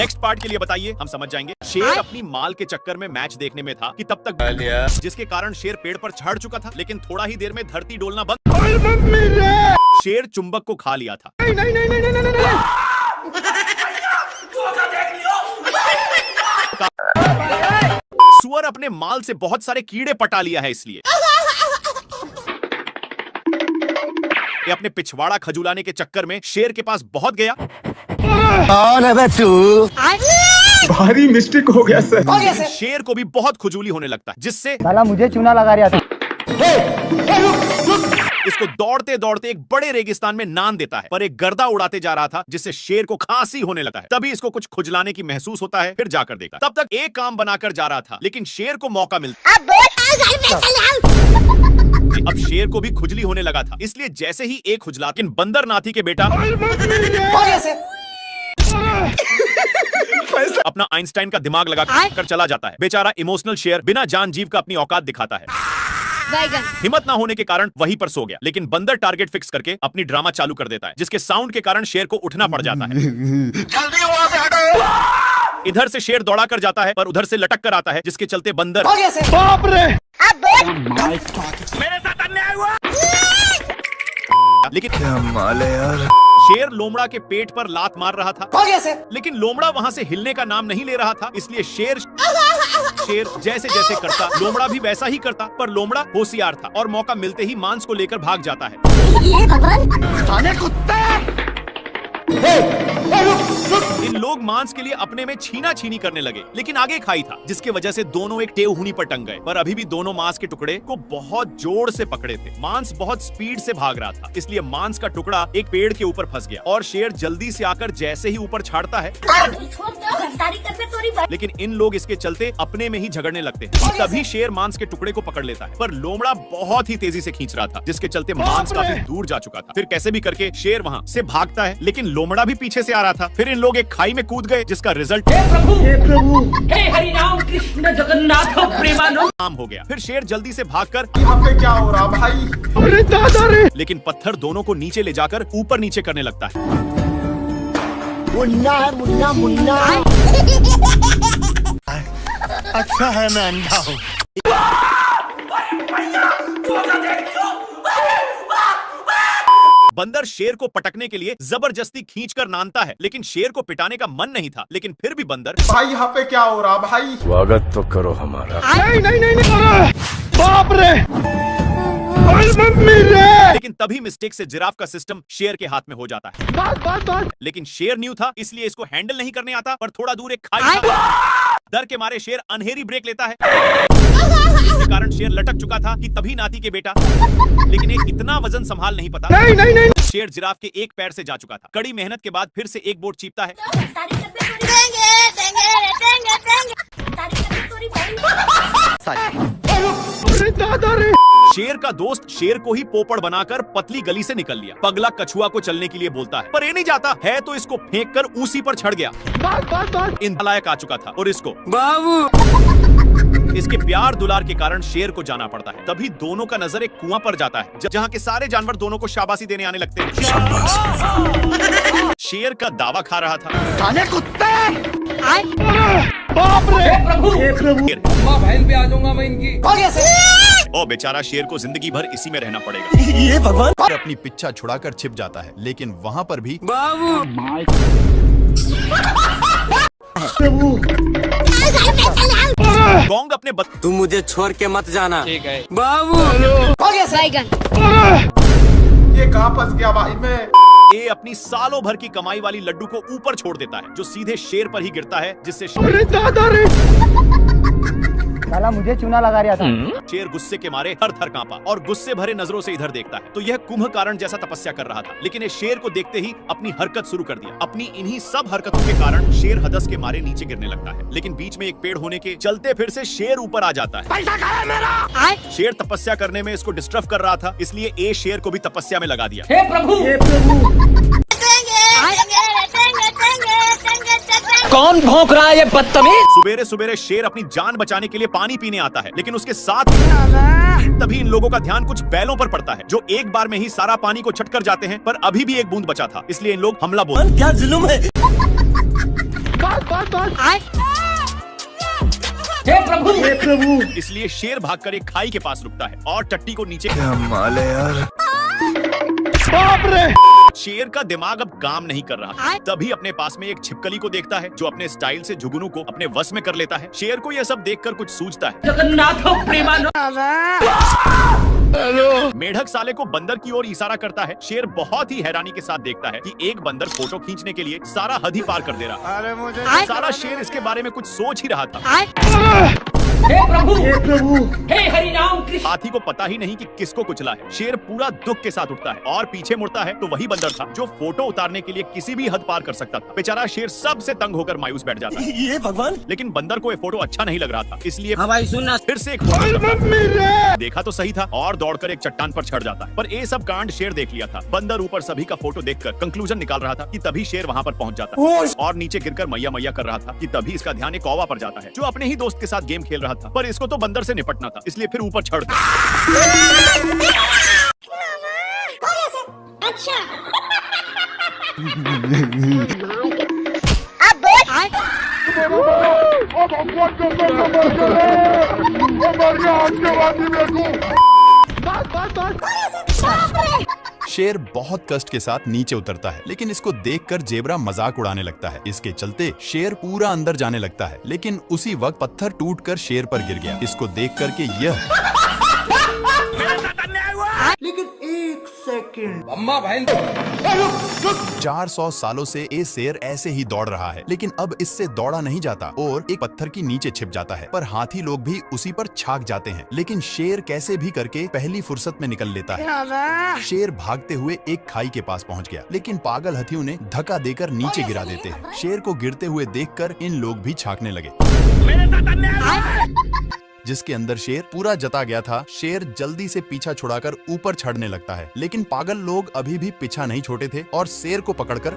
Next part के लिए बताइए, हम समझ जाएंगे। शेर अपनी माल के चक्कर में मैच देखने में था कि तब तक जिसके कारण शेर पेड़ पर चढ़ चुका था, लेकिन थोड़ा ही देर में धरती डोलना बंद। शेर चुंबक को खा लिया था। सुअर अपने माल से बहुत सारे कीड़े पटा लिया है, इसलिए ये अपने पिछवाड़ा खजुलाने के चक्कर में शेर के पास बहुत गया। भारी मिस्टेक हो गया सर। शेर को भी बहुत खुजूली होने लगता है, जिससे साला मुझे चूना लगा रहा था। इसको दौड़ते दौड़ते एक बड़े रेगिस्तान में नान देता है, पर एक गर्दा उड़ाते जा रहा था जिससे शेर को खांसी होने लगा है। तभी इसको कुछ खुजलाने की महसूस होता है, फिर जाकर देखता। तब तक एक काम बनाकर जा रहा था, लेकिन शेर को मौका मिलता। अब शेर को भी खुजली होने लगा था, इसलिए जैसे ही एक खुजला, लेकिन बंदर नाथी के बेटा अपना आइंस्टाइन का दिमाग लगा कर चला जाता है। बेचारा इमोशनल शेर बिना जान जीव का अपनी औकात दिखाता है। हिम्मत ना होने के कारण वहीं पर सो गया, लेकिन बंदर टारगेट फिक्स करके अपनी ड्रामा चालू कर देता है, जिसके साउंड के कारण शेर को उठना पड़ जाता है। जल्दी वहां से हटो। इधर से शेर दौड़ा कर जाता है, पर उधर से लटक कर आता है, जिसके चलते बंदर बाप रे, मेरे साथ अन्याय हुआ। लेकिन यार, शेर लोमड़ा के पेट पर लात मार रहा था, लेकिन लोमड़ा वहां से हिलने का नाम नहीं ले रहा था, इसलिए शेर जैसे जैसे करता, लोमड़ा भी वैसा ही करता। पर लोमड़ा होशियार था और मौका मिलते ही मांस को लेकर भाग जाता है। इन लोग मांस के लिए अपने में छीना छीनी करने लगे, लेकिन आगे खाई था, जिसके वजह से दोनों एक टेवहुनी पर टंग गए। पर अभी भी दोनों मांस के टुकड़े को बहुत जोर से पकड़े थे। मांस बहुत स्पीड से भाग रहा था, इसलिए मांस का टुकड़ा एक पेड़ के ऊपर फंस गया और शेर जल्दी से आकर जैसे ही ऊपर छाड़ता है, लेकिन इन लोग इसके चलते अपने में ही झगड़ने लगते हैं। तभी शेर मांस के टुकड़े को पकड़ लेता है, पर लोमड़ा बहुत ही तेजी से खींच रहा था, जिसके चलते मांस काफी दूर जा चुका था। फिर कैसे भी करके शेर वहाँ से भागता है, लेकिन लोमड़ा भी पीछे से आ रहा था। फिर इन लोग एक खाई में कूद गए, जिसका रिजल्ट हे हरि राम कृष्ण जगन्नाथ प्रेमानंद हो गया। फिर शेर जल्दी से भागकर, यहाँ पे क्या हो रहा भाई? अरे दादा रे! लेकिन पत्थर दोनों को नीचे ले जाकर ऊपर नीचे करने लगता है। मुन्ना है मुन्ना मुन्ना। अच्छा है मैं अंधा हूँ। बंदर शेर को पटकने के लिए जबरदस्ती खींचकर नानता है, लेकिन शेर को पिटाने का मन नहीं था। लेकिन फिर भी बंदर, भाई यहाँ पे क्या हो रहा भाई? स्वागत तो करो हमारा। नहीं, बाप रे, मम्मी रे! लेकिन तभी मिस्टेक से जिराफ का सिस्टम शेर के हाथ में हो जाता है। बात। लेकिन शेर न्यू था, इसलिए इसको हैंडल नहीं करने आता। पर थोड़ा दूर एक खाई था। डर के मारे शेर अनहेरी ब्रेक लेता है, जिसके कारण शेर लटक चुका था कि तभी नाती के बेटा, लेकिन एक इतना वजन संभाल नहीं पाता। नहीं। शेर जिराफ के एक पैर से जा चुका था। कड़ी मेहनत के बाद फिर से एक बोट चीपता है। दादा रे! शेर का दोस्त शेर को ही पोपड़ बनाकर पतली गली से निकल लिया। पगला कछुआ को चलने के लिए बोलता है, पर ये नहीं जाता है, तो इसको फेंक कर उसी पर चढ़ गया। बात। इन लायक आ चुका था और इसको बाबू इसके प्यार दुलार के कारण शेर को जाना पड़ता है। तभी दोनों का नजर एक कुआं पर जाता है, जहाँ के सारे जानवर दोनों को शाबाशी देने आने लगते हैं। शेर का दावा खा रहा था, खाने कुत्ते! बाप रे! हे प्रभु भैल पे आ जाऊंगा मैं इनकी। और बेचारा शेर को जिंदगी भर इसी में रहना पड़ेगा। ये भगवान! अपनी पिच्छा छुड़ाकर छिप जाता है, लेकिन वहाँ पर भी गोंग अपने तू मुझे छोड़ के मत जाना। ठीक है बाबू। ये कहाँ फंस गया भाई मैं? ये अपनी सालों भर की कमाई वाली लड्डू को ऊपर छोड़ देता है, जो सीधे शेर पर ही गिरता है, जिससे अरे दादा रे! साला मुझे चूना लगा रहा था। शेर गुस्से के मारे थर थर कांपा और गुस्से भरे नजरों से इधर देखता है। तो यह कुंभकर्ण जैसा तपस्या कर रहा था, लेकिन ये शेर को देखते ही अपनी हरकत शुरू कर दिया। अपनी इन्हीं सब हरकतों के कारण शेर हदस के मारे नीचे गिरने लगता है, लेकिन बीच में एक पेड़ होने के चलते फिर से शेर ऊपर आ जाता है। पैसा खाया मेरा! शेर तपस्या करने में इसको डिस्टर्ब कर रहा था, इसलिए ए शेर को भी तपस्या में लगा दिया। हे प्रभु कौन भौंक रहा है ये बदतमीज? सुबेरे सुबेरे शेर अपनी जान बचाने के लिए पानी पीने आता है, लेकिन उसके साथ तभी इन लोगों का ध्यान कुछ बैलों पर पड़ता है, जो एक बार में ही सारा पानी को छटकर जाते हैं। पर अभी भी एक बूंद बचा था, इसलिए इन लोग हमला बोल। क्या जुल्म है? हे प्रभु। इसलिए शेर भागकर एक खाई के पास रुकता है और टट्टी को नीचे। माल है यार। बाप रे। शेर का दिमाग अब काम नहीं कर रहा। तभी अपने पास में एक छिपकली को देखता है जो अपने स्टाइल से जुगनू को अपने वश में कर लेता है। शेर को यह सब देखकर कुछ सूझता है। मेढक साले को बंदर की ओर इशारा करता है। शेर बहुत ही हैरानी के साथ देखता है कि एक बंदर फोटो खींचने के लिए सारा हद ही पार कर दे रहा है। सारा शेर इसके बारे में कुछ सोच ही रहा था। हे प्रभु। हे हरि राम कृष्ण। हाथी को पता ही नहीं कि किसको कुचला है। शेर पूरा दुख के साथ उठता है और पीछे मुड़ता है तो वही बंदर था जो फोटो उतारने के लिए किसी भी हद पार कर सकता था। बेचारा शेर सबसे तंग होकर मायूस बैठ जाता है। ये भगवान। लेकिन बंदर को ये फोटो अच्छा नहीं लग रहा था, इसलिए हाँ भाई सुनना। फिर से एक फोटो देखा तो सही था और दौड़कर एक चट्टान पर चढ़ जाता है। पर ये सब कांड शेर देख लिया था। बंदर ऊपर सभी का फोटो देखकर कंक्लूजन निकाल रहा था कि तभी शेर वहाँ पर पहुँच जाता है और नीचे गिरकर मैया मैया कर रहा था कि तभी इसका ध्यान एक कौवा पर जाता है जो अपने ही दोस्त के साथ गेम खेल रहा था। पर इसको तो बंदर से निपटना था, इसलिए फिर ऊपर चढ़ गया। शेर बहुत कष्ट के साथ नीचे उतरता है, लेकिन इसको देखकर जेबरा मजाक उड़ाने लगता है। इसके चलते शेर पूरा अंदर जाने लगता है, लेकिन उसी वक्त पत्थर टूटकर शेर पर गिर गया। इसको देख करके यह लेकिन एक सेकंड अम्मा भाई 400 सालों से ये शेर ऐसे ही दौड़ रहा है, लेकिन अब इससे दौड़ा नहीं जाता और एक पत्थर की नीचे छिप जाता है। पर हाथी लोग भी उसी पर छाक जाते हैं, लेकिन शेर कैसे भी करके पहली फुर्सत में निकल लेता है। शेर भागते हुए एक खाई के पास पहुंच गया, लेकिन पागल हाथियों ने धक्का देकर नीचे गिरा देते हैं। शेर को गिरते हुए देखकर इन लोग भी छाकने लगे। जिसके अंदर शेर पूरा जता गया था। शेर जल्दी से पीछा छुड़ाकर ऊपर चढ़ने लगता है, लेकिन पागल लोग अभी भी पीछा नहीं छोड़े थे और शेर को पकड़कर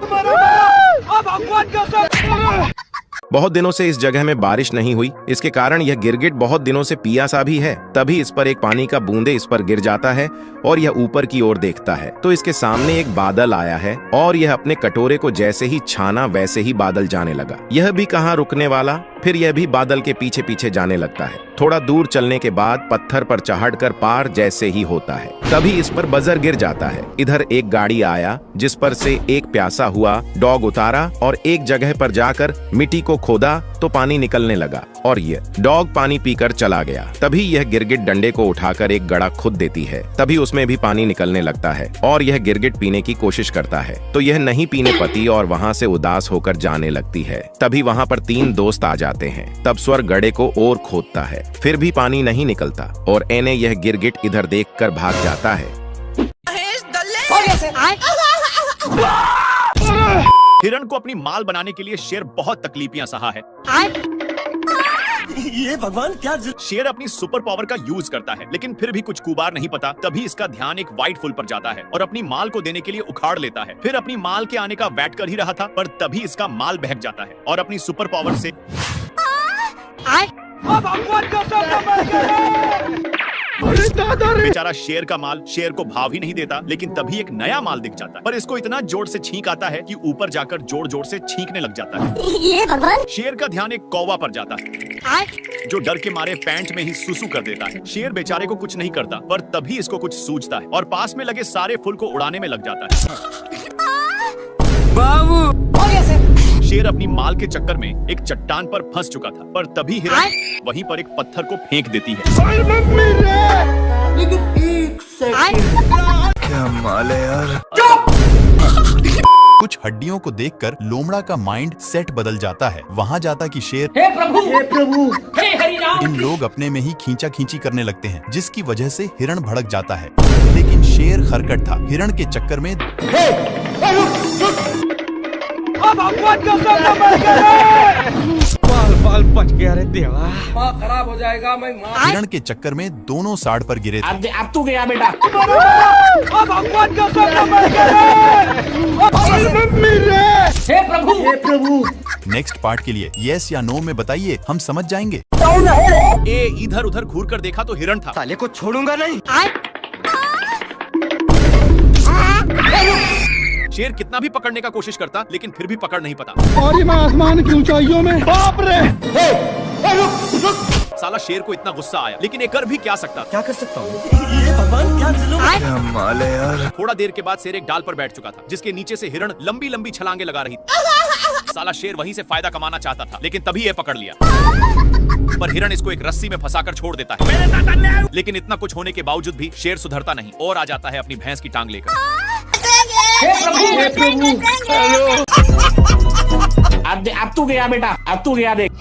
बहुत दिनों से इस जगह में बारिश नहीं हुई। इसके कारण यह गिरगिट बहुत दिनों से पियासा भी है। तभी इस पर एक पानी का बूंदे इस पर गिर जाता है और यह ऊपर की ओर देखता है तो इसके सामने एक बादल आया है और यह अपने कटोरे को जैसे ही छाना वैसे ही बादल जाने लगा। यह भी कहाँ रुकने वाला, फिर यह भी बादल के पीछे पीछे जाने लगता है। थोड़ा दूर चलने के बाद पत्थर पर चढ़कर पार जैसे ही होता है तभी इस पर बजर गिर जाता है। इधर एक गाड़ी आया जिस पर से एक प्यासा हुआ डॉग उतारा और एक जगह पर जाकर मिट्टी को खोदा तो पानी निकलने लगा और यह डॉग पानी पीकर चला गया। तभी यह गिरगिट डंडे को उठाकर एक गड़ा खुद देती है। तभी उसमें भी पानी निकलने लगता है और यह गिरगिट पीने की कोशिश करता है तो यह नहीं पीने पाती और वहाँ से उदास होकर जाने लगती है। तभी वहाँ पर 3 दोस्त आ जाते हैं। तब स्वर गड़े को और खोदता है, फिर भी पानी नहीं निकलता और एने यह गिरगिट इधर देखकर भाग जाता है। हिरण को अपनी माल बनाने के लिए शेर बहुत तकलीफियां सहा है। ये भगवान क्या शेर अपनी सुपर पावर का यूज करता है, लेकिन फिर भी कुछ कुबार नहीं पता। तभी इसका ध्यान एक व्हाइट फुल पर जाता है और अपनी माल को देने के लिए उखाड़ लेता है। फिर अपनी माल के आने का वेट कर ही रहा था, पर तभी इसका माल बहक जाता है और अपनी सुपर पावर से बेचारा शेर का माल शेर को भाव ही नहीं देता। लेकिन तभी एक नया माल दिख जाता है, पर इसको इतना जोर से छींक आता है कि ऊपर जाकर जोर जोर से छींकने लग जाता है। ये भगवान। शेर का ध्यान एक कौवा पर जाता है जो डर के मारे पैंट में ही सुसु कर देता है। शेर बेचारे को कुछ नहीं करता, पर तभी इसको कुछ सूझता है और पास में लगे सारे फूल को उड़ाने में लग जाता है। बाबू शेर अपनी माल के चक्कर में एक चट्टान पर फंस चुका था, पर तभी हिरण वहीं पर एक पत्थर को फेंक देती है। लेकिन एक सेकंड क्या माल है यार। कुछ हड्डियों को देखकर लोमड़ा का माइंड सेट बदल जाता है। वहाँ जाता कि शेर हे प्रभु हे हरि राम। इन लोग अपने में ही खींचा खींची करने लगते हैं, जिसकी वजह से हिरण भड़क जाता है। लेकिन शेर खरकट था। हिरण के चक्कर में बाल बच गया रे देवा। माँ खराब हो जाएगा। मैं हिरण के चक्कर में दोनों साइड पर गिरे थे। अब तू गया बेटा। हे प्रभु नेक्स्ट पार्ट के लिए यस या नो में बताइए, हम समझ जाएंगे। ए इधर उधर घूर कर देखा तो हिरण था। साले को छोड़ूंगा नहीं। शेर कितना भी पकड़ने का कोशिश करता, लेकिन फिर भी पकड़ नहीं पाता। और मैं आसमान की ऊंचाइयों में। बाप रे। साला शेर को इतना गुस्सा आया, लेकिन ये कर भी क्या सकता था। क्या कर सकता हूँ? ये भगवान क्या जुल्म। क्या माल है यार। थोड़ा देर के बाद शेर एक डाल पर बैठ चुका था, जिसके नीचे से हिरण लंबी लंबी छलांगे लगा रही थी। साला शेर वहीं से फायदा कमाना चाहता था, लेकिन तभी ये पकड़ लिया। पर हिरण इसको एक रस्सी में फंसाकर छोड़ देता है। लेकिन इतना कुछ होने के बावजूद भी शेर सुधरता नहीं और आ जाता है अपनी भैंस की टांग लेकर। अब तू गया बेटा, अब तू गया देख।